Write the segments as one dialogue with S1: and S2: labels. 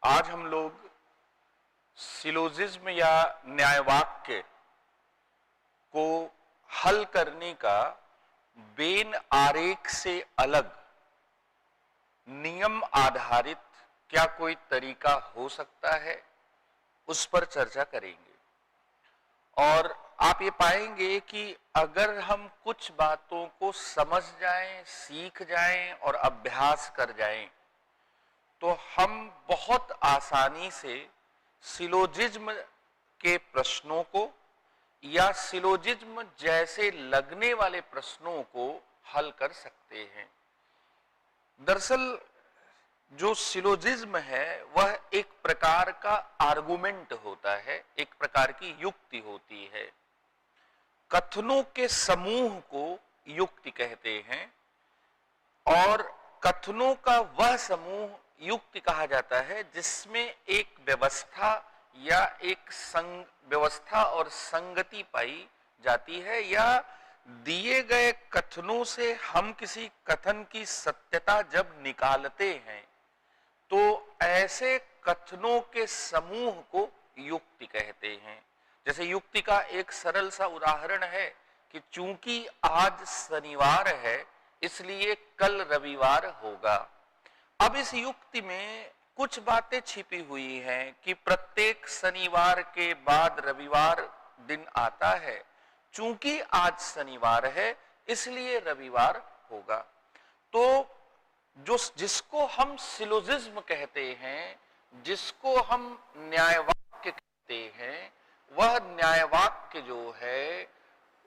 S1: आज हम लोग सिलोजिज्म या न्यायवाक्य को हल करने का वेन आरेख से अलग नियम आधारित क्या कोई तरीका हो सकता है, उस पर चर्चा करेंगे। और आप ये पाएंगे कि अगर हम कुछ बातों को समझ जाएं, सीख जाएं और अभ्यास कर जाएं, तो हम बहुत आसानी से सिलोजिज्म के प्रश्नों को या सिलोजिज्म जैसे लगने वाले प्रश्नों को हल कर सकते हैं। दरअसल जो सिलोजिज्म है वह एक प्रकार का आर्गुमेंट होता है, एक प्रकार की युक्ति होती है। कथनों के समूह को युक्ति कहते हैं और कथनों का वह समूह युक्ति कहा जाता है जिसमें एक व्यवस्था या एक व्यवस्था और संगति पाई जाती है, या दिए गए कथनों से हम किसी कथन की सत्यता जब निकालते हैं तो ऐसे कथनों के समूह को युक्ति कहते हैं। जैसे युक्ति का एक सरल सा उदाहरण है कि चूंकि आज शनिवार है इसलिए कल रविवार होगा। अब इस युक्ति में कुछ बातें छिपी हुई हैं कि प्रत्येक शनिवार के बाद रविवार दिन आता है, चूंकि आज शनिवार है इसलिए रविवार होगा। तो जिसको हम सिलोजिज्म कहते हैं, जिसको हम न्यायवाक्य कहते हैं, वह न्यायवाक्य जो है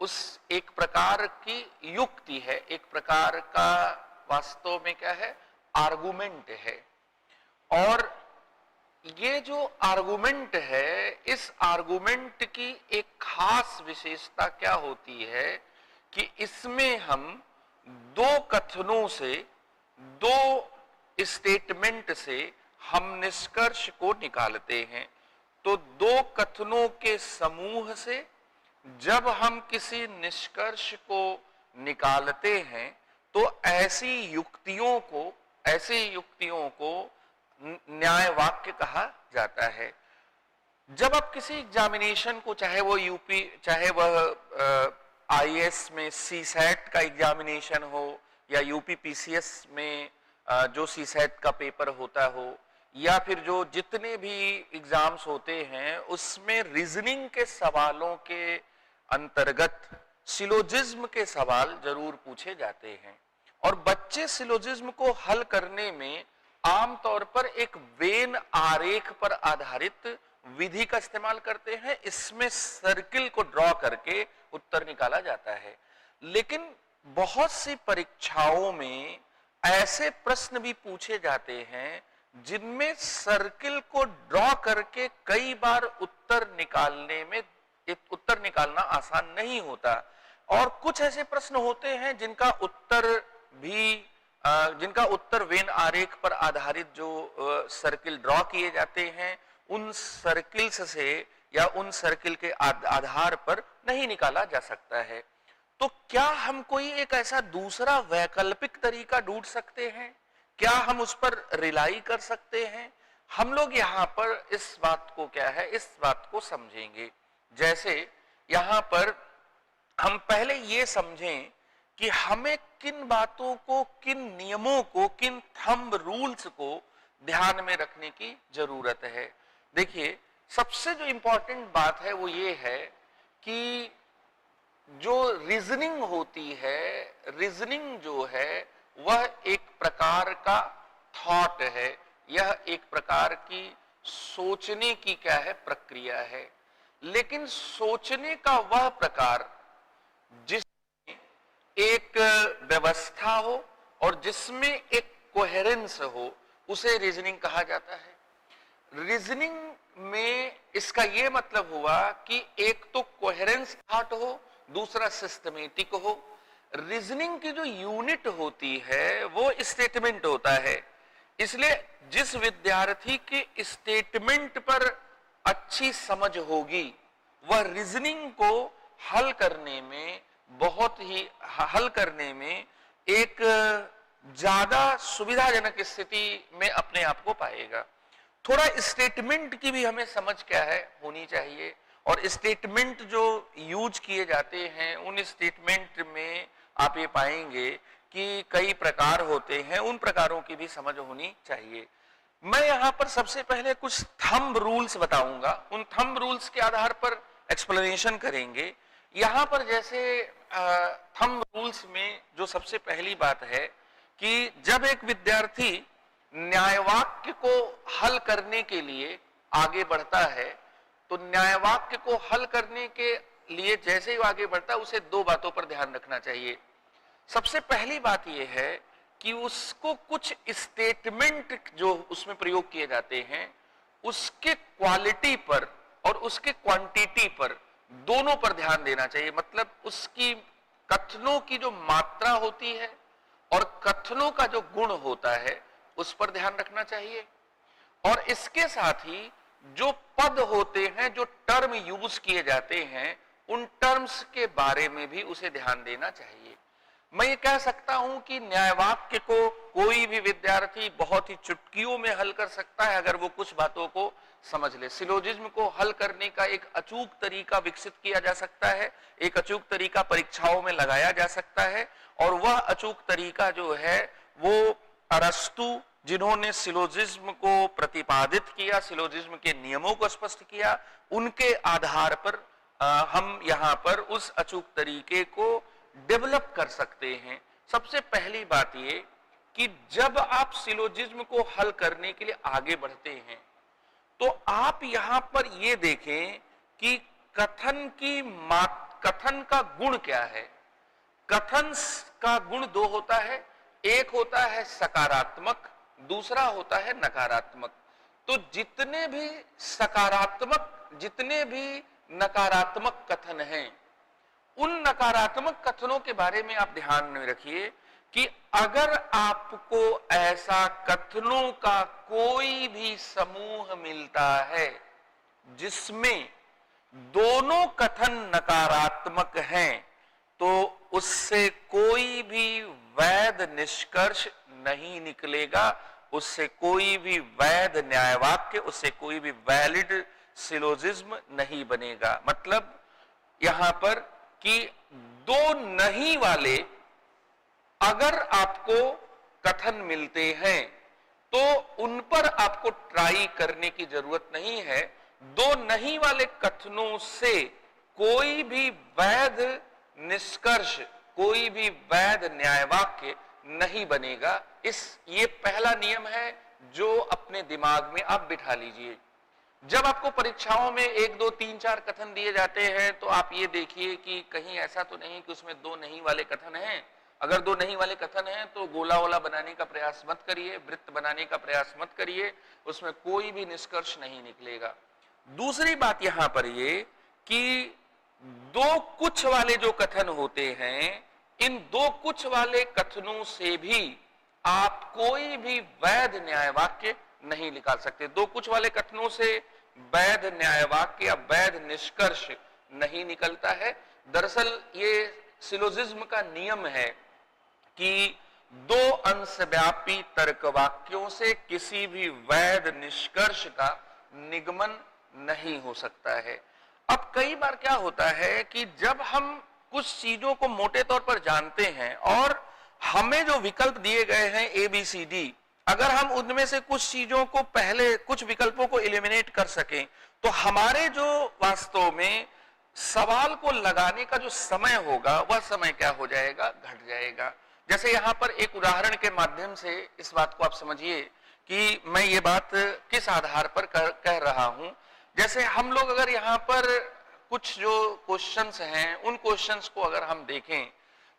S1: उस एक प्रकार की युक्ति है, एक प्रकार का वास्तव में क्या है, आर्गुमेंट है। और ये जो आर्गुमेंट है, इस आर्गुमेंट की एक खास विशेषता क्या होती है कि इसमें हम दो कथनों से, दो स्टेटमेंट से हम निष्कर्ष को निकालते हैं। तो दो कथनों के समूह से जब हम किसी निष्कर्ष को निकालते हैं तो ऐसी युक्तियों को न्याय वाक्य कहा जाता है। जब आप किसी एग्जामिनेशन को, चाहे वो यूपी, चाहे वह आईएएस में सीसैट का एग्जामिनेशन हो या यूपी पीसीएस में जो सीसैट का पेपर होता हो, या फिर जो जितने भी एग्जाम्स होते हैं उसमें रीजनिंग के सवालों के अंतर्गत सिलोजिज्म के सवाल जरूर पूछे जाते हैं। और बच्चे सिलोजिज्म को हल करने में आमतौर पर एक वेन आरेख पर आधारित विधि का इस्तेमाल करते हैं। इसमें सर्किल को ड्रॉ करके उत्तर निकाला जाता है। लेकिन बहुत सी परीक्षाओं में ऐसे प्रश्न भी पूछे जाते हैं जिनमें सर्किल को ड्रॉ करके कई बार उत्तर निकालना आसान नहीं होता। और कुछ ऐसे प्रश्न होते हैं जिनका उत्तर वेन आरेख पर आधारित जो सर्किल ड्रॉ किए जाते हैं उन सर्किल्स से या उन सर्किल के आधार पर नहीं निकाला जा सकता है। तो क्या हम कोई एक ऐसा दूसरा वैकल्पिक तरीका ढूंढ सकते हैं? क्या हम उस पर रिलाई कर सकते हैं? हम लोग यहाँ पर इस बात को समझेंगे। जैसे यहाँ पर हम पहले ये समझें कि हमें किन बातों को, किन नियमों को, किन थंब रूल्स को ध्यान में रखने की जरूरत है। देखिए, सबसे जो इंपॉर्टेंट बात है वो ये है कि जो रीजनिंग होती है, रीजनिंग जो है वह एक प्रकार का थॉट है, यह एक प्रकार की सोचने की क्या है, प्रक्रिया है। लेकिन सोचने का वह प्रकार जिसमें एक व्यवस्था हो और जिसमें एक कोहेरेंस हो उसे रीजनिंग कहा जाता है। रीजनिंग में इसका यह मतलब हुआ कि एक तो कोहेरेंस थॉट हो, दूसरा सिस्टमेटिक हो। रीजनिंग की जो यूनिट होती है वो स्टेटमेंट होता है। इसलिए जिस विद्यार्थी के स्टेटमेंट पर अच्छी समझ होगी वह रीजनिंग को हल करने में एक ज्यादा सुविधाजनक स्थिति में अपने आप को पाएगा। थोड़ा स्टेटमेंट की भी हमें समझ क्या है होनी चाहिए, और स्टेटमेंट जो यूज किए जाते हैं उन स्टेटमेंट में आप ये पाएंगे कि कई प्रकार होते हैं, उन प्रकारों की भी समझ होनी चाहिए। मैं यहां पर सबसे पहले कुछ थंब रूल्स बताऊंगा, उन थंब रूल्स के आधार पर एक्सप्लेनेशन करेंगे। यहां पर जैसे थंब रूल्स में जो सबसे पहली बात है कि जब एक विद्यार्थी न्यायवाक्य को हल करने के लिए आगे बढ़ता है, तो न्यायवाक्य को हल करने के लिए जैसे ही आगे बढ़ता है उसे दो बातों पर ध्यान रखना चाहिए। सबसे पहली बात यह है कि उसको कुछ स्टेटमेंट जो उसमें प्रयोग किए जाते हैं उसके क्वालिटी पर और उसके क्वांटिटी पर, दोनों पर ध्यान देना चाहिए। मतलब उसकी कथनों की जो मात्रा होती है और कथनों का जो गुण होता है उस पर ध्यान रखना चाहिए, और इसके साथ ही जो पद होते हैं, जो टर्म यूज किए जाते हैं, उन टर्म्स के बारे में भी उसे ध्यान देना चाहिए। मैं ये कह सकता हूं कि न्यायवाक्य को कोई भी विद्यार्थी बहुत ही चुटकियों में हल कर सकता है अगर वो कुछ बातों को समझ ले। सिलोजिज्म को हल करने का एक अचूक तरीका विकसित किया जा सकता है, एक अचूक तरीका परीक्षाओं में लगाया जा सकता है, और वह अचूक तरीका जो है वो अरस्तु, जिन्होंने सिलोजिज्म को प्रतिपादित किया, सिलोजिज्म के नियमों को स्पष्ट किया, उनके आधार पर हम यहाँ पर उस अचूक तरीके को डेवलप कर सकते हैं। सबसे पहली बात ये कि जब आप सिलोजिज्म को हल करने के लिए आगे बढ़ते हैं तो आप यहां पर ये देखें कि कथन का गुण क्या है। कथन का गुण दो होता है, एक होता है सकारात्मक, दूसरा होता है नकारात्मक। तो जितने भी सकारात्मक, जितने भी नकारात्मक कथन हैं, उन नकारात्मक कथनों के बारे में आप ध्यान में रखिए कि अगर आपको ऐसा कथनों का कोई भी समूह मिलता है जिसमें दोनों कथन नकारात्मक हैं, तो उससे कोई भी वैध निष्कर्ष नहीं निकलेगा, उससे कोई भी वैध न्यायवाक्य, उससे कोई भी वैलिड सिलोजिज्म नहीं बनेगा। मतलब यहां पर कि दो नहीं वाले अगर आपको कथन मिलते हैं तो उन पर आपको ट्राई करने की जरूरत नहीं है। दो नहीं वाले कथनों से कोई भी वैध निष्कर्ष, कोई भी वैध न्यायवाक्य नहीं बनेगा। ये पहला नियम है जो अपने दिमाग में आप बिठा लीजिए। जब आपको परीक्षाओं में 1, 2, 3, 4 कथन दिए जाते हैं तो आप ये देखिए कि कहीं ऐसा तो नहीं कि उसमें दो नहीं वाले कथन हैं। अगर दो नहीं वाले कथन हैं तो गोला वोला बनाने का प्रयास मत करिए, वृत्त बनाने का प्रयास मत करिए, उसमें कोई भी निष्कर्ष नहीं निकलेगा। दूसरी बात यहां पर ये कि दो कुछ वाले जो कथन होते हैं, इन दो कुछ वाले कथनों से भी आप कोई भी वैध न्यायवाक्य नहीं निकाल सकते। दो कुछ वाले कथनों से वैध न्यायवाक्य या वैध निष्कर्ष नहीं निकलता है। दरअसल ये सिलोजिज्म का नियम है कि दो अंशव्यापी तर्क वाक्यों से किसी भी वैध निष्कर्ष का निगमन नहीं हो सकता है। अब कई बार क्या होता है कि जब हम कुछ चीजों को मोटे तौर पर जानते हैं और हमें जो विकल्प दिए गए हैं ABCD, अगर हम उनमें से कुछ चीजों को पहले, कुछ विकल्पों को एलिमिनेट कर सकें तो हमारे जो वास्तव में सवाल को लगाने का जो समय होगा वह समय क्या हो जाएगा, घट जाएगा। जैसे यहां पर एक उदाहरण के माध्यम से इस बात को आप समझिए कि मैं ये बात किस आधार पर कह रहा हूं। जैसे हम लोग अगर यहां पर कुछ जो क्वेश्चंस हैं उन क्वेश्चंस को अगर हम देखें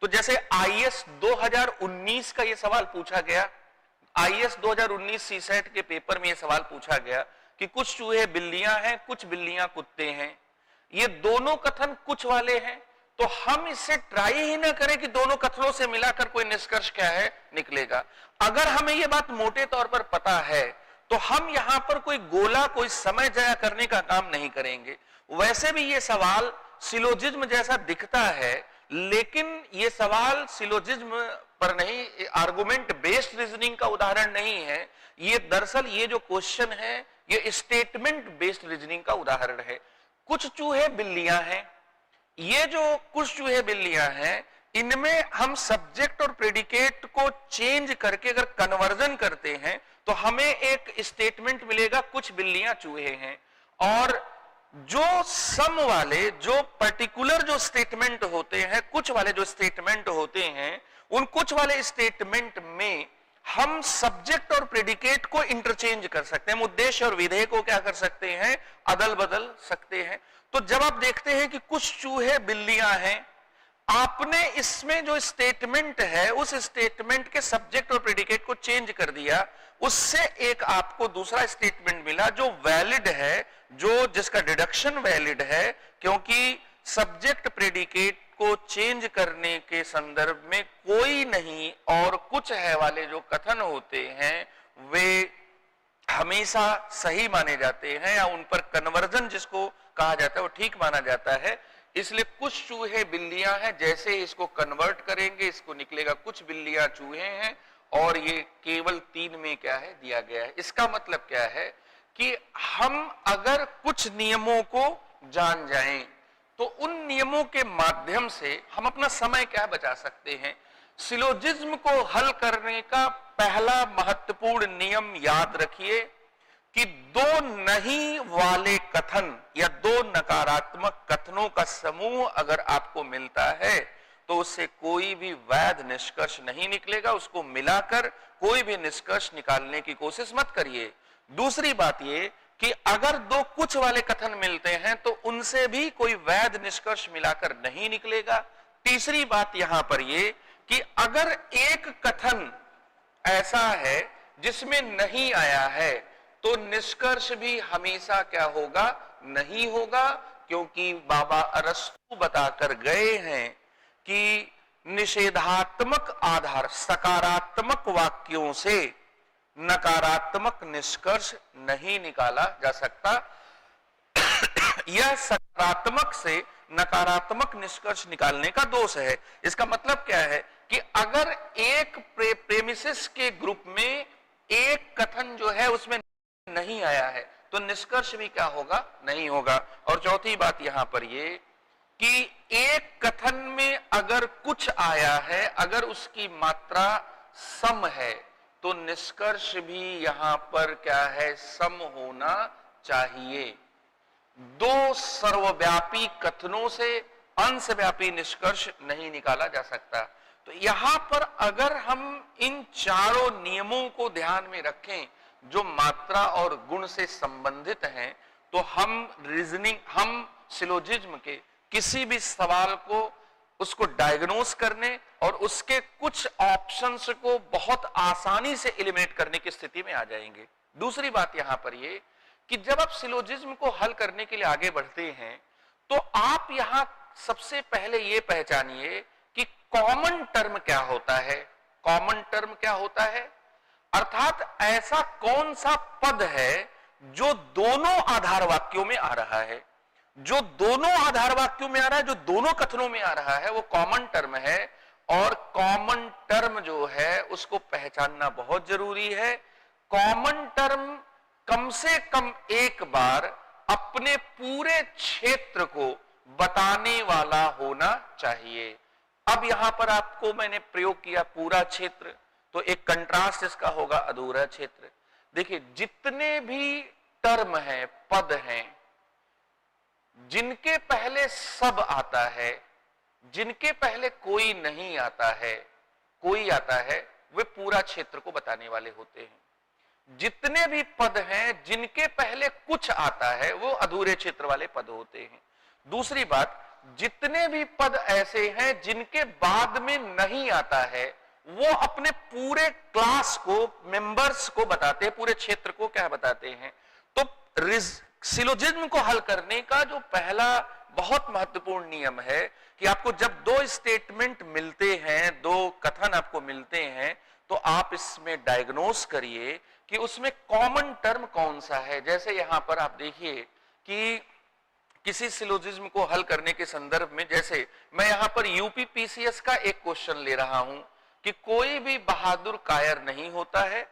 S1: तो जैसे IAS 2019 का ये सवाल पूछा गया, IAS 2019 सीसेट के पेपर में ये सवाल पूछा गया कि कुछ चूहे बिल्लियां हैं, कुछ बिल्लियां कुत्ते हैं। ये दोनों कथन कुछ वाले हैं, तो हम इससे ट्राई ही ना करें कि दोनों कथनों से मिलाकर कोई निष्कर्ष क्या है निकलेगा। अगर हमें ये बात मोटे तौर पर पता है तो हम यहां पर कोई गोला, कोई समय जाया करने का काम नहीं करेंगे। वैसे भी ये सवाल सिलोजिज्म जैसा दिखता है, लेकिन ये सवाल सिलोजिज्म पर नहीं, आर्गुमेंट बेस्ड रीजनिंग का उदाहरण नहीं है। ये दरअसल ये जो क्वेश्चन है ये स्टेटमेंट बेस्ड रीजनिंग का उदाहरण है। कुछ चूहे बिल्लियां हैं, ये जो कुछ चूहे बिल्लियां हैं, इनमें हम सब्जेक्ट और प्रेडिकेट को चेंज करके अगर कन्वर्जन करते हैं तो हमें एक स्टेटमेंट मिलेगा, कुछ बिल्लियां चूहे हैं। और जो सम वाले, जो पर्टिकुलर जो स्टेटमेंट होते हैं, कुछ वाले जो स्टेटमेंट होते हैं, उन कुछ वाले स्टेटमेंट में हम सब्जेक्ट और प्रेडिकेट को इंटरचेंज कर सकते हैं, उद्देश्य और विधेय को क्या कर सकते हैं, अदल बदल सकते हैं। तो जब आप देखते हैं कि कुछ चूहे बिल्लियां हैं, आपने इसमें जो स्टेटमेंट है उस स्टेटमेंट के सब्जेक्ट और प्रेडिकेट को चेंज कर दिया, उससे एक आपको दूसरा स्टेटमेंट मिला जो वैलिड है, जो जिसका डिडक्शन वैलिड है, क्योंकि सब्जेक्ट प्रेडिकेट को चेंज करने के संदर्भ में कोई नहीं और कुछ है वाले जो कथन होते हैं वे हमेशा सही माने जाते हैं, या उन पर कन्वर्जन जिसको कहा जाता है वो ठीक माना जाता है। इसलिए कुछ चूहे बिल्लियां हैं, जैसे इसको कन्वर्ट करेंगे इसको निकलेगा कुछ बिल्लियां चूहे हैं, और ये केवल 3 में क्या है दिया गया है। इसका मतलब क्या है कि हम अगर कुछ नियमों को जान जाएं तो उन नियमों के माध्यम से हम अपना समय क्या बचा सकते हैं। सिलोजिज्म को हल करने का पहला महत्वपूर्ण नियम याद रखिए कि दो नहीं वाले कथन या दो नकारात्मक कथनों का समूह अगर आपको मिलता है तो उससे कोई भी वैध निष्कर्ष नहीं निकलेगा। उसको मिलाकर कोई भी निष्कर्ष निकालने की कोशिश मत करिए। दूसरी बात ये कि अगर दो कुछ वाले कथन मिलते हैं तो उनसे भी कोई वैध निष्कर्ष मिलाकर नहीं निकलेगा। तीसरी बात यहां पर ये कि अगर एक कथन ऐसा है जिसमें नहीं आया है तो निष्कर्ष भी हमेशा क्या होगा, नहीं होगा, क्योंकि बाबा अरस्तु बताकर गए हैं कि निषेधात्मक आधार सकारात्मक वाक्यों से नकारात्मक निष्कर्ष नहीं निकाला जा सकता। यह सकारात्मक से नकारात्मक निष्कर्ष निकालने का दोष है। इसका मतलब क्या है कि अगर एक प्रेमिसिस के ग्रुप में एक कथन जो है उसमें नहीं आया है तो निष्कर्ष भी क्या होगा, नहीं होगा। और चौथी बात यहां पर ये कि एक कथन में अगर कुछ आया है, अगर उसकी मात्रा सम है तो निष्कर्ष भी यहां पर क्या है, सम होना चाहिए। दो सर्वव्यापी कथनों से अंशव्यापी निष्कर्ष नहीं निकाला जा सकता। तो यहां पर अगर हम इन चारों नियमों को ध्यान में रखें जो मात्रा और गुण से संबंधित हैं, तो हम सिलोजिज्म के किसी भी सवाल को उसको डायग्नोस करने और उसके कुछ ऑप्शंस को बहुत आसानी से एलिमिनेट करने की स्थिति में आ जाएंगे। दूसरी बात यहां पर ये कि जब आप सिलोजिज्म को हल करने के लिए आगे बढ़ते हैं तो आप यहां सबसे पहले ये पहचानिए कि कॉमन टर्म क्या होता है। कॉमन टर्म क्या होता है, अर्थात ऐसा कौन सा पद है जो दोनों आधार वाक्यों में आ रहा है, जो दोनों आधार वाक्यों में आ रहा है, जो दोनों कथनों में आ रहा है, वो कॉमन टर्म है। और कॉमन टर्म जो है उसको पहचानना बहुत जरूरी है। कॉमन टर्म कम से कम एक बार अपने पूरे क्षेत्र को बताने वाला होना चाहिए। अब यहां पर आपको मैंने प्रयोग किया पूरा क्षेत्र, तो एक कंट्रास्ट इसका होगा अधूरा क्षेत्र। देखिए जितने भी टर्म हैं, पद हैं, जिनके पहले सब आता है, जिनके पहले कोई नहीं आता है, कोई आता है, वे पूरा क्षेत्र को बताने वाले होते हैं। जितने भी पद हैं जिनके पहले कुछ आता है वो अधूरे क्षेत्र वाले पद होते हैं। दूसरी बात, जितने भी पद ऐसे हैं जिनके बाद में नहीं आता है वो अपने पूरे क्लास को, मेंबर्स को बताते हैं, पूरे क्षेत्र को क्या बताते हैं। तो सिलोजिज्म को हल करने का जो पहला बहुत महत्वपूर्ण नियम है कि आपको जब दो स्टेटमेंट मिलते हैं, दो कथन आपको मिलते हैं, तो आप इसमें डायग्नोस करिए कि उसमें कॉमन टर्म कौन सा है। जैसे यहां पर आप देखिए कि किसी सिलोजिज्म को हल करने के संदर्भ में, जैसे मैं यहां पर यूपीपीसीएस का एक क्वेश्चन ले रहा हूं कि कोई भी बहादुर कायर नहीं होता है,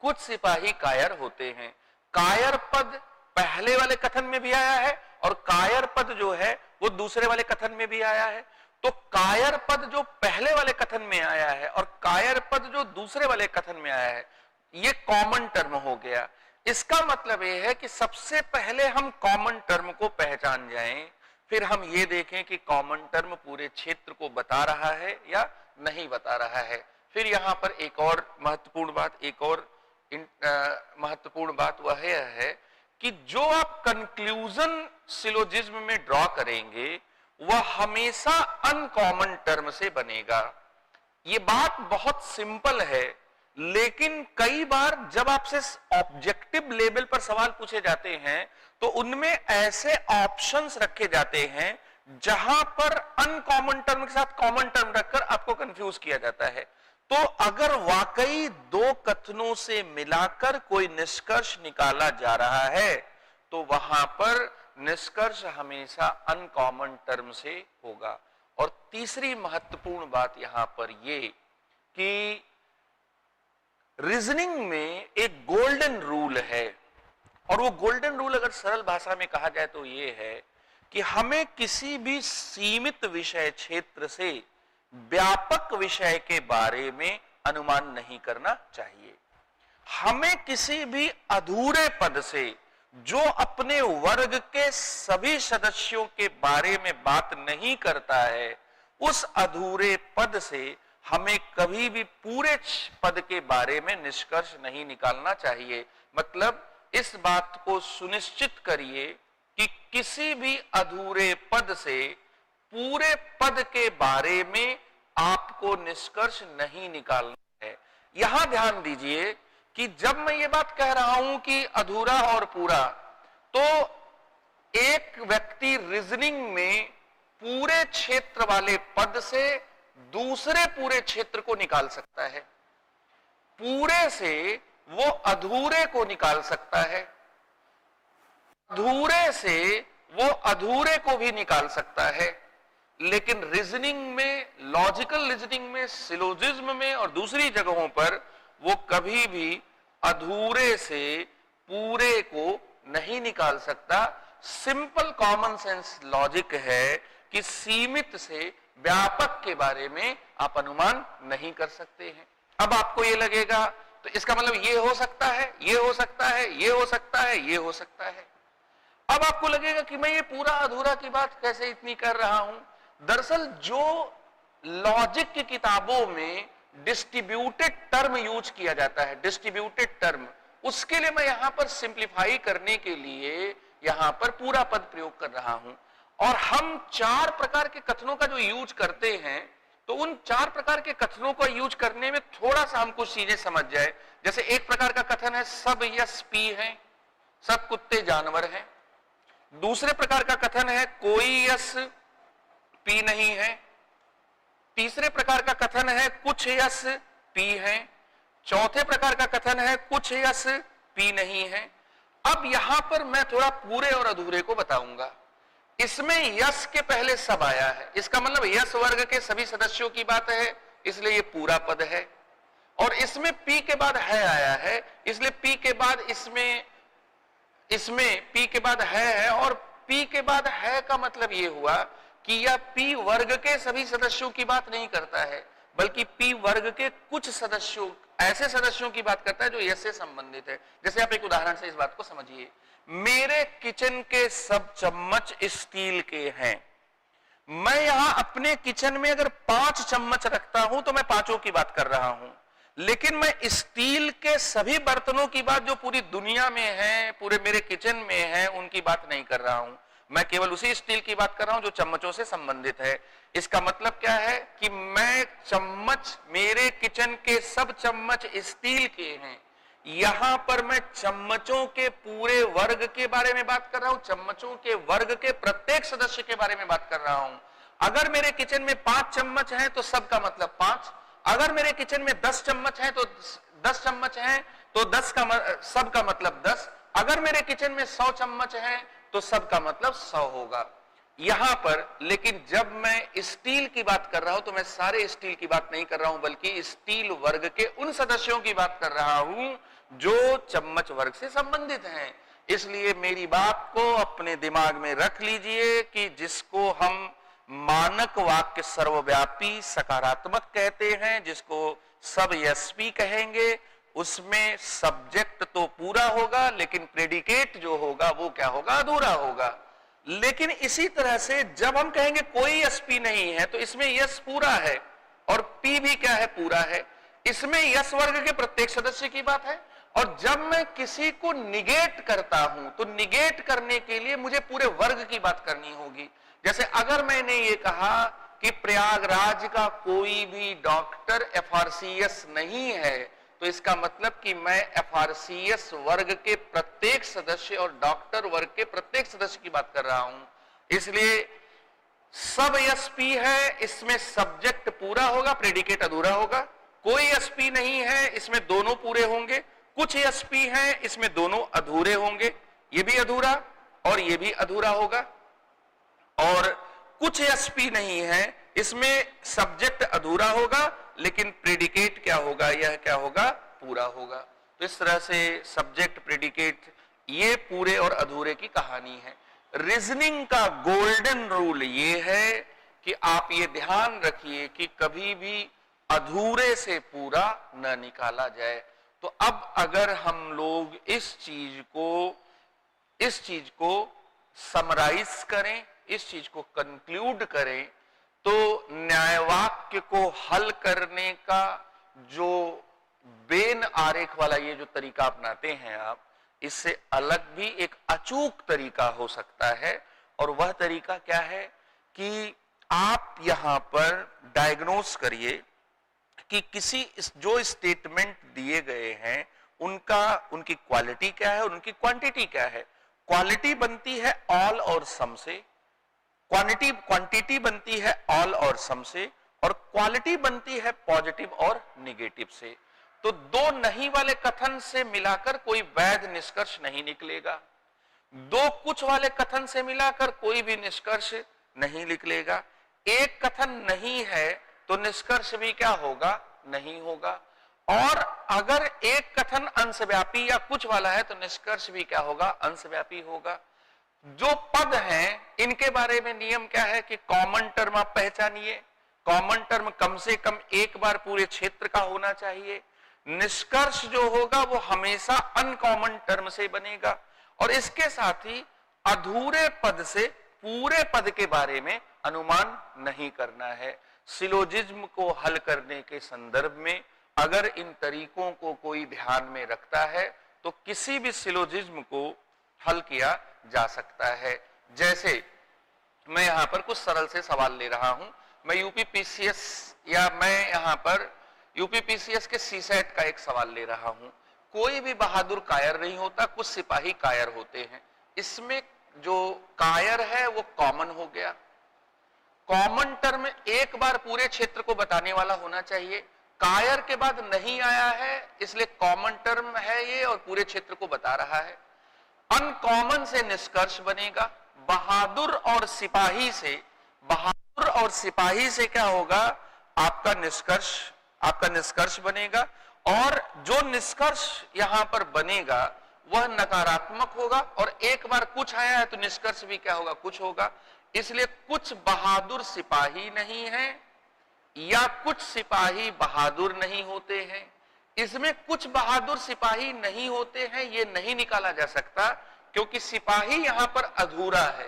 S1: कुछ सिपाही कायर होते हैं। कायर पद पहले वाले कथन में भी आया है और कायर पद जो है वो दूसरे वाले कथन में भी आया है। तो कायर पद जो पहले वाले कथन में आया है और कायर पद जो दूसरे वाले कथन में आया है, ये कॉमन टर्म हो गया। इसका मतलब यह है कि सबसे पहले हम कॉमन टर्म को पहचान जाएं, फिर हम ये देखें कि कॉमन टर्म पूरे क्षेत्र को बता रहा है या नहीं बता रहा है। फिर यहां पर एक और महत्वपूर्ण बात वह है कि जो आप कंक्लूजन सिलोजिज्म में ड्रॉ करेंगे वह हमेशा अनकॉमन टर्म से बनेगा। ये बात बहुत सिंपल है, लेकिन कई बार जब आपसे ऑब्जेक्टिव लेवल पर सवाल पूछे जाते हैं तो उनमें ऐसे ऑप्शंस रखे जाते हैं जहां पर अनकॉमन टर्म के साथ कॉमन टर्म रखकर आपको कंफ्यूज किया जाता है। तो अगर वाकई दो कथनों से मिलाकर कोई निष्कर्ष निकाला जा रहा है तो वहां पर निष्कर्ष हमेशा अनकॉमन टर्म से होगा। और तीसरी महत्वपूर्ण बात यहां पर ये कि रीजनिंग में एक गोल्डन रूल है, और वो गोल्डन रूल अगर सरल भाषा में कहा जाए तो ये है कि हमें किसी भी सीमित विषय क्षेत्र से व्यापक विषय के बारे में अनुमान नहीं करना चाहिए। हमें किसी भी अधूरे पद से जो अपने वर्ग के सभी सदस्यों के बारे में बात नहीं करता है, उस अधूरे पद से हमें कभी भी पूरे पद के बारे में निष्कर्ष नहीं निकालना चाहिए। मतलब इस बात को सुनिश्चित करिए कि किसी भी अधूरे पद से पूरे पद के बारे में आपको निष्कर्ष नहीं निकालना है। यहां ध्यान दीजिए कि जब मैं ये बात कह रहा हूं कि अधूरा और पूरा, तो एक व्यक्ति रीजनिंग में पूरे क्षेत्र वाले पद से दूसरे पूरे क्षेत्र को निकाल सकता है, पूरे से वो अधूरे को निकाल सकता है, अधूरे से वो अधूरे को भी निकाल सकता है। लेकिन रीजनिंग में, लॉजिकल रीजनिंग में, सिलोजिज्म में और दूसरी जगहों पर वो कभी भी अधूरे से पूरे को नहीं निकाल सकता। सिंपल कॉमन सेंस लॉजिक है कि सीमित से व्यापक के बारे में आप अनुमान नहीं कर सकते हैं। अब आपको ये लगेगा तो इसका मतलब ये हो सकता है, ये हो सकता है, ये हो सकता है, ये हो सकता है। अब आपको लगेगा कि मैं ये पूरा अधूरा की बात कैसे इतनी कर रहा हूं। दरअसल जो लॉजिक की किताबों में डिस्ट्रीब्यूटेड टर्म यूज किया जाता है, डिस्ट्रीब्यूटेड टर्म, उसके लिए मैं यहां पर सिंप्लीफाई करने के लिए यहां पर पूरा पद प्रयोग कर रहा हूं। और हम 4 प्रकार के कथनों का जो यूज करते हैं, तो उन 4 प्रकार के कथनों को यूज करने में थोड़ा सा हम कुछ चीजें समझ जाए। जैसे एक प्रकार का कथन है सब यस पी हैं, सब कुत्ते जानवर हैं। दूसरे प्रकार का कथन है कोई यस पी नहीं है। तीसरे प्रकार का कथन है कुछ यस पी है। चौथे प्रकार का कथन है कुछ यस पी नहीं है। अब यहां पर मैं थोड़ा पूरे और अधूरे को बताऊंगा। इसमें यस के पहले सब आया है, इसका मतलब यस वर्ग के सभी सदस्यों की बात है, इसलिए ये पूरा पद है। और इसमें पी के बाद है आया है, इसलिए पी के बाद इसमें पी के बाद है, और पी के बाद है का मतलब ये हुआ कि यह पी वर्ग के सभी सदस्यों की बात नहीं करता है, बल्कि पी वर्ग के कुछ सदस्यों, ऐसे सदस्यों की बात करता है जो यस से संबंधित है। जैसे आप एक उदाहरण से इस बात को समझिए, मेरे किचन के सब चम्मच स्टील के हैं। मैं यहां अपने किचन में अगर 5 चम्मच रखता हूं तो मैं 5 की बात कर रहा हूं, लेकिन मैं स्टील के सभी बर्तनों की बात जो पूरी दुनिया में है, पूरे मेरे किचन में है, उनकी बात नहीं कर रहा हूं। मैं केवल उसी स्टील की बात कर रहा हूं जो चम्मचों से संबंधित है। इसका मतलब क्या है कि मैं चम्मच, मेरे किचन के सब चम्मच स्टील के हैं, यहां पर मैं चम्मचों के पूरे वर्ग के बारे में बात कर रहा हूं, चम्मचों के वर्ग के प्रत्येक सदस्य के बारे में बात कर रहा हूं। अगर मेरे किचन में 5 चम्मच हैं तो सब का मतलब 5, अगर मेरे किचन में 10 चम्मच हैं तो 10 चम्मच हैं तो 10 का सब का मतलब 10, अगर मेरे किचन में 100 चम्मच हैं तो सब का मतलब 100 होगा। यहां पर लेकिन जब मैं स्टील की बात कर रहा हूं तो मैं सारे स्टील की बात नहीं कर रहा हूं, बल्कि स्टील वर्ग के उन सदस्यों की बात कर रहा हूं जो चम्मच वर्ग से संबंधित हैं। इसलिए मेरी बात को अपने दिमाग में रख लीजिए कि जिसको हम मानक वाक्य सर्वव्यापी सकारात्मक कहते हैं, जिसको सब यस्वी कहेंगे, उसमें सब्जेक्ट तो पूरा होगा लेकिन प्रेडिकेट जो होगा वो क्या होगा, अधूरा होगा। लेकिन इसी तरह से जब हम कहेंगे कोई एसपी नहीं है तो इसमें यस पूरा है और पी भी क्या है, पूरा है। इसमें यस वर्ग के प्रत्येक सदस्य की बात है। और जब मैं किसी को निगेट करता हूं तो निगेट करने के लिए मुझे पूरे वर्ग की बात करनी होगी। जैसे अगर मैंने ये कहा कि प्रयागराज का कोई भी डॉक्टर एफआरसीएस नहीं है, तो इसका मतलब कि मैं एफआरसीएस वर्ग के प्रत्येक सदस्य और डॉक्टर वर्ग के प्रत्येक सदस्य की बात कर रहा हूं। इसलिए सब एसपी है, इसमें सब्जेक्ट पूरा होगा, प्रेडिकेट अधूरा होगा। कोई एसपी नहीं है, इसमें दोनों पूरे होंगे। कुछ एसपी हैं, इसमें दोनों अधूरे होंगे, ये भी अधूरा और ये भी अधूरा होगा। और कुछ एसपी नहीं है, इसमें सब्जेक्ट अधूरा होगा लेकिन प्रेडिकेट क्या होगा, यह क्या होगा, पूरा होगा। तो इस तरह से सब्जेक्ट प्रेडिकेट ये पूरे और अधूरे की कहानी है। रीजनिंग का गोल्डन रूल ये है कि आप ये ध्यान रखिए कि कभी भी अधूरे से पूरा न निकाला जाए। तो अब अगर हम लोग इस चीज को समराइज करें, इस चीज को कंक्लूड करें, तो न्यायवाक्य को हल करने का जो बेन आरेख वाला ये जो तरीका अपनाते हैं आप, इससे अलग भी एक अचूक तरीका हो सकता है। और वह तरीका क्या है कि आप यहां पर डायग्नोस करिए कि किसी जो स्टेटमेंट दिए गए हैं उनकी क्वालिटी क्या है और उनकी क्वांटिटी क्या है। क्वालिटी बनती है ऑल और सम से, क्वांटिटी बनती है ऑल और सम से, और क्वालिटी बनती है पॉजिटिव और निगेटिव से। तो दो नहीं वाले कथन से मिलाकर कोई वैध निष्कर्ष नहीं निकलेगा, दो कुछ वाले कथन से मिलाकर कोई भी निष्कर्ष नहीं निकलेगा। एक कथन नहीं है तो निष्कर्ष भी क्या होगा, नहीं होगा। और अगर एक कथन अंशव्यापी या कुछ वाला है तो निष्कर्ष भी क्या होगा, अंशव्यापी होगा। जो पद हैं इनके बारे में नियम क्या है कि कॉमन टर्म आप पहचानिए, कॉमन टर्म कम से कम एक बार पूरे क्षेत्र का होना चाहिए। निष्कर्ष जो होगा वो हमेशा अनकॉमन टर्म से बनेगा। और इसके साथ ही अधूरे पद से पूरे पद के बारे में अनुमान नहीं करना है। सिलोजिज्म को हल करने के संदर्भ में अगर इन तरीकों को कोई ध्यान में रखता है तो किसी भी सिलोजिज्म को हल किया जा सकता है। जैसे मैं यहां पर कुछ सरल से सवाल ले रहा हूं, मैं यूपीपीसीएस या मैं यहां पर यूपीपीसीएस के सीसेट का एक सवाल ले रहा हूं। कोई भी बहादुर कायर नहीं होता, कुछ सिपाही कायर होते हैं। इसमें जो कायर है वो कॉमन हो गया। कॉमन टर्म एक बार पूरे क्षेत्र को बताने वाला होना चाहिए, कायर के बाद नहीं आया है इसलिए कॉमन टर्म है ये और पूरे क्षेत्र को बता रहा है। अनकॉमन से निष्कर्ष बनेगा, बहादुर और सिपाही से क्या होगा, आपका निष्कर्ष बनेगा। और जो निष्कर्ष यहां पर बनेगा वह नकारात्मक होगा, और एक बार कुछ आया है तो निष्कर्ष भी क्या होगा, कुछ होगा। इसलिए कुछ बहादुर सिपाही नहीं है या कुछ सिपाही बहादुर नहीं होते हैं। इसमें कुछ बहादुर सिपाही नहीं होते हैं ये नहीं निकाला जा सकता, क्योंकि सिपाही यहां पर अधूरा है,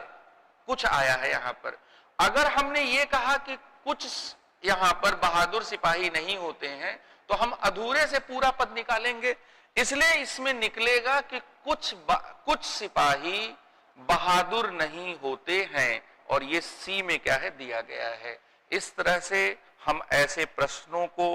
S1: कुछ आया है यहां पर। अगर हमने ये कहा कि कुछ यहां पर बहादुर सिपाही नहीं होते हैं तो हम अधूरे से पूरा पद निकालेंगे। इसलिए इसमें निकलेगा कि कुछ सिपाही बहादुर नहीं होते हैं, और ये सी में क्या है, दिया गया है। इस तरह से हम ऐसे प्रश्नों को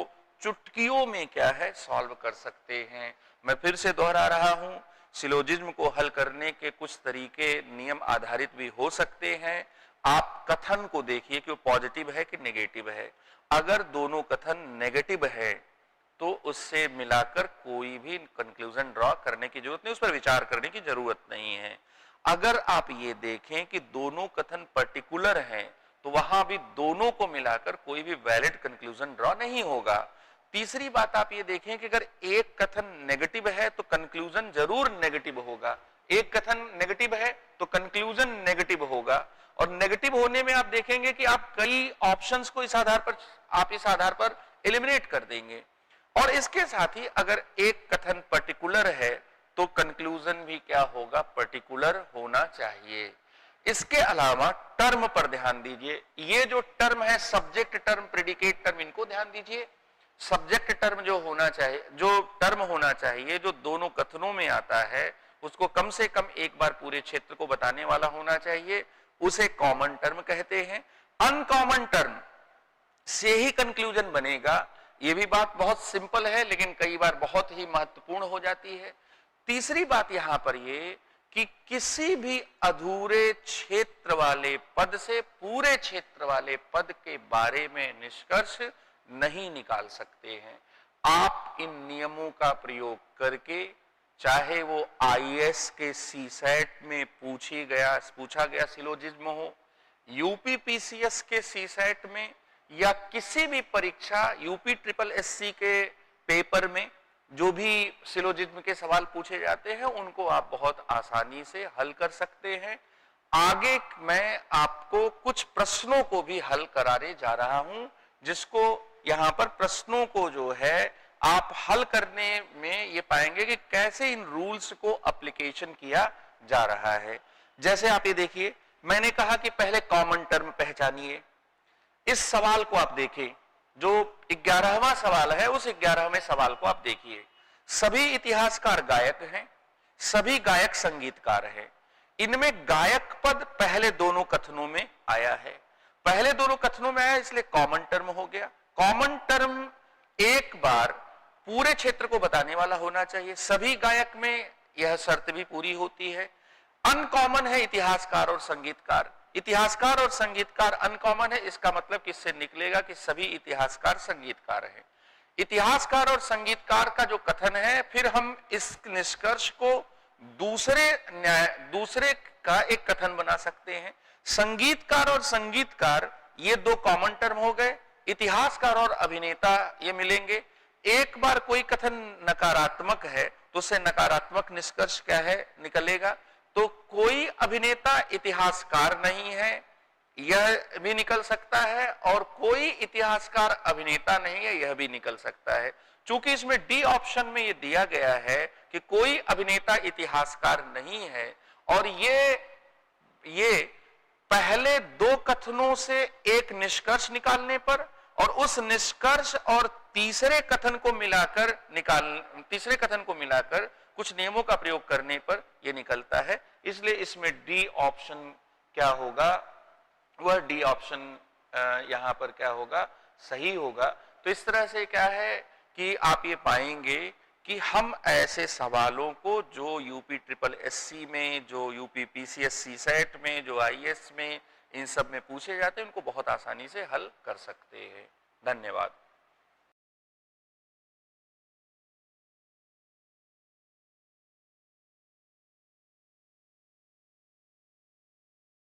S1: चुटकियों में क्या है, सॉल्व कर सकते हैं। मैं फिर से दोहरा रहा हूं, सिलोजिज्म को हल करने के कुछ तरीके नियम आधारित भी हो सकते हैं। आप कथन को देखिए कि वो पॉजिटिव है कि नेगेटिव है। अगर दोनों कथन नेगेटिव है तो उससे मिलाकर कोई भी कंक्लूजन ड्रॉ करने की जरूरत नहीं, उस पर विचार करने की जरूरत नहीं है। अगर आप ये देखें कि दोनों कथन पर्टिकुलर हैं तो वहां भी दोनों को मिलाकर कोई भी वैलिड कंक्लूजन ड्रॉ नहीं होगा। तीसरी बात आप ये देखें कि अगर एक कथन नेगेटिव है तो कंक्लूजन जरूर नेगेटिव होगा, एक कथन नेगेटिव है तो कंक्लूजन नेगेटिव होगा। और नेगेटिव होने में आप देखेंगे कि आप कई ऑप्शंस को इस आधार पर एलिमिनेट कर देंगे। और इसके साथ ही अगर एक कथन पर्टिकुलर है तो कंक्लूजन भी क्या होगा, पर्टिकुलर होना चाहिए। इसके अलावा टर्म पर ध्यान दीजिए, ये जो टर्म है सब्जेक्ट टर्म, प्रेडिकेट टर्म, इनको ध्यान दीजिए। सब्जेक्ट टर्म जो होना चाहिए, जो टर्म होना चाहिए जो दोनों कथनों में आता है, उसको कम से कम एक बार पूरे क्षेत्र को बताने वाला होना चाहिए, उसे कॉमन टर्म कहते हैं। अनकॉमन टर्म से ही कंक्लूजन बनेगा, ये भी बात बहुत सिंपल है लेकिन कई बार बहुत ही महत्वपूर्ण हो जाती है। तीसरी बात यहां पर ये कि किसी भी अधूरे क्षेत्र वाले पद से पूरे क्षेत्र वाले पद के बारे में निष्कर्ष नहीं निकाल सकते हैं। आप इन नियमों का प्रयोग करके, चाहे वो आईएएस के सीसेट में पूछा गया सिलोजिज्म हो, यूपीपीसीएस के सीसेट में, या किसी भी परीक्षा यूपी ट्रिपल एससी के पेपर में जो भी सिलोजिज्म के सवाल पूछे जाते हैं, उनको आप बहुत आसानी से हल कर सकते हैं। आगे मैं आपको कुछ प्रश्नों को भी हल कराने जा रहा हूं, जिसको यहां पर प्रश्नों को जो है आप हल करने में ये पाएंगे कि कैसे इन रूल्स को एप्लीकेशन किया जा रहा है। जैसे आप ये देखिए, मैंने कहा कि पहले कॉमन टर्म पहचानिए। इस सवाल को आप देखें, जो 11वां सवाल है, उस 11वें सवाल को आप देखिए। सभी इतिहासकार गायक हैं, सभी गायक संगीतकार हैं। इनमें गायक पद पहले दोनों कथनों में आया है, पहले दोनों कथनों में आया, इसलिए कॉमन टर्म हो गया। कॉमन टर्म एक बार पूरे क्षेत्र को बताने वाला होना चाहिए, सभी गायक में यह शर्त भी पूरी होती है। अनकॉमन है इतिहासकार और संगीतकार, इतिहासकार और संगीतकार अनकॉमन है, इसका मतलब किससे निकलेगा कि सभी इतिहासकार संगीतकार हैं। इतिहासकार और संगीतकार का जो कथन है, फिर हम इस निष्कर्ष को दूसरे का एक कथन बना सकते हैं। संगीतकार और संगीतकार ये दो कॉमन टर्म हो गए, इतिहासकार और अभिनेता ये मिलेंगे। एक बार कोई कथन नकारात्मक है तो उससे नकारात्मक निष्कर्ष क्या है निकलेगा, तो कोई अभिनेता इतिहासकार नहीं है, यह भी निकल सकता है, और कोई इतिहासकार अभिनेता नहीं है, यह भी निकल सकता है। चूंकि इसमें डी ऑप्शन में यह दिया गया है कि कोई अभिनेता इतिहासकार नहीं है, और ये पहले दो कथनों से एक निष्कर्ष निकालने पर और उस निष्कर्ष और तीसरे कथन को मिलाकर कुछ नियमों का प्रयोग करने पर यह निकलता है। इसलिए इसमें डी ऑप्शन क्या होगा, वह डी ऑप्शन यहां पर क्या होगा, सही होगा। तो इस तरह से क्या है कि आप ये पाएंगे कि हम ऐसे सवालों को जो यूपी ट्रिपल एससी में, जो यूपी पीसीएस सीसेट में, जो आईएएस में, इन सब में पूछे जाते हैं, उनको बहुत आसानी से हल कर सकते हैं। धन्यवाद।